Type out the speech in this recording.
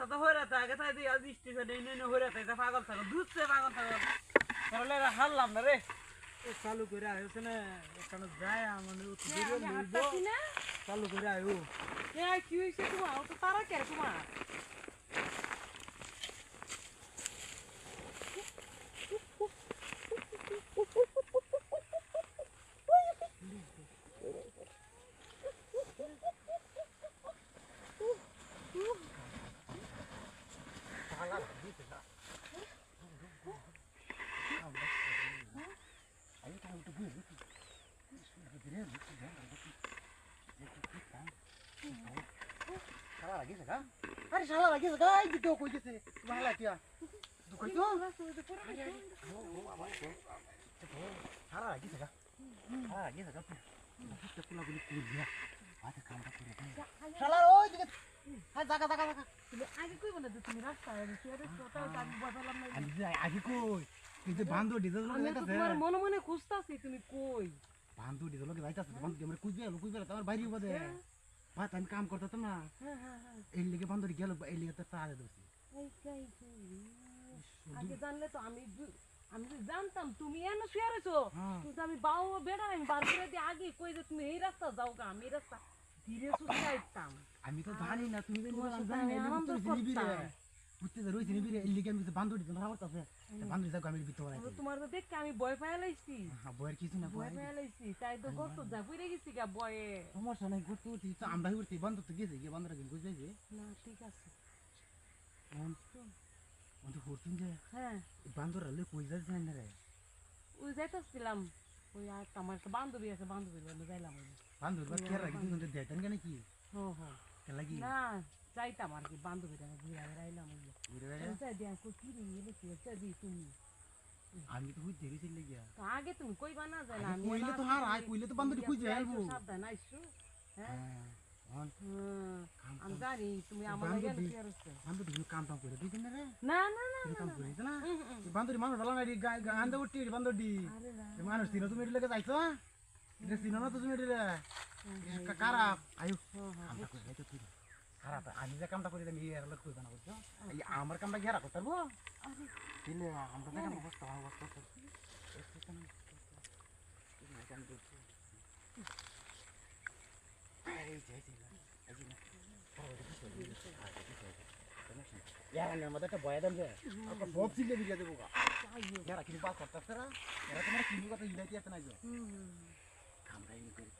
রাস্তা তো হয়ে রাতে আগে তাই দিয়ে স্টেশনে এনে হয়ে রাতে এটা পাগল থাকো দুধছে পাগল থাকো তাহলে হারলাম না রে চালু করে আয়োছে না ওখানে যায় মানে চালু করে আয়ো কি হয়েছে তোমার তো তারা কে তোমার আরে শালা লাগিছে গা এই তো কই গেছে ভালো কিয়া দুকই তো শালা লাগিছে গা শালা লাগিছে গা তো কুলা গুলি কুল দিয়া আতে কামটা করে দে শালা ওই দিকে হ্যাঁ জায়গা জায়গা জায়গা তুমি আগে কই বলে তুমি রাস্তায় শেয়ারে ছোটা আমি বদলাম না আমি যাই আগে কই কিন্তু বান্ধব ডিজেল লোক যাইতাছে তোমার মনে মনে খুঁজতাছি তুমি কই বান্ধব ডিজেল লোক যাইতাছে বান্ধব আমরা কুইবে তোমার বাইরে বদে বাত আমি কাম করতাম না এই লিগে বান্ধব গেল এই লিগে তো তাড়া দছি আগে জানলে তো আমি তো জানতাম তুমি এনে শুয়ারেছো কিন্তু আমি বাও বেড়া আমি বার করে দিয়ে আগে কই যে তুমি এই রাস্তা যাও গা আমি এই রাস্তা ধীরে সুস্থে আইতাম আমি তো জানি না তুমি আনন্দ করতাম বুঝতে তো রইছি নিবিরে এই লিগে আমি তো বান্ধব দিতে মারা করতেছে বান্ধব যাও আমি ভিতর বানাই তোমার তো দেখে আমি ভয় পায় লাইছি হ্যাঁ বয়ের কিছু না ভয় পায় লাইছি তাই তো গত যা পুরে গেছি গা ভয়ে সমস্যা নাই গত তো আমরা উঠছি বান্ধব তো গেছে গিয়ে বান্ধবরা কিন্তু বুঝাইছে না ঠিক আছে বন্ধু করছেন যে হ্যাঁ বান্ধবরা লোক কই যাচ্ছে না রে ওই যাইতাছিলাম ওই আর আমার একটা বান্ধবী আছে বান্ধবীর বান্ধব যাইলাম বান্ধবরা কে রাখি কিন্তু দেয়তেন কেন কি হো হো কে লাগি না যাইতাম আর কি বান্ধবীরা ঘুরে আইলাম ঘুরে বেড়া যাই দিয়া কই কি রে এলে কি হচ্ছে দি তুমি আমি তো হই দেরি চলে গিয়া তো আগে তুমি কইবা না যায় না আমি কইলে তো হার আই কইলে তো বান্ধবী খুঁজে আইবো সাবধান আইছো হ্যাঁ হন আমি জানি তুমি আমার লাগে কি করছো বান্ধবী কাম টাম করে দিছেন না রে না না না কাম করিস না বান্ধবী মানুষ ভালো না গান্দা উঠি বান্ধবী মানুষ তিন তুমি এর লাগে যাইছো এটা তিন না তো তুমি এর কারা আয়ু কামটা করে যাইতো তুই খারাপ আমি যে কামটা করি আমি এর লোক কইবা না বুঝছো এই আমার কামটা গিয়া রাখো তারবো আরে দিলে আমরা দেখেন অবস্থা यार मदद बया दम बहुत सी लेवी देबो यार किन बात करता सर यार तुम्हारा किन का तो इलाती है ना जो काम नहीं करी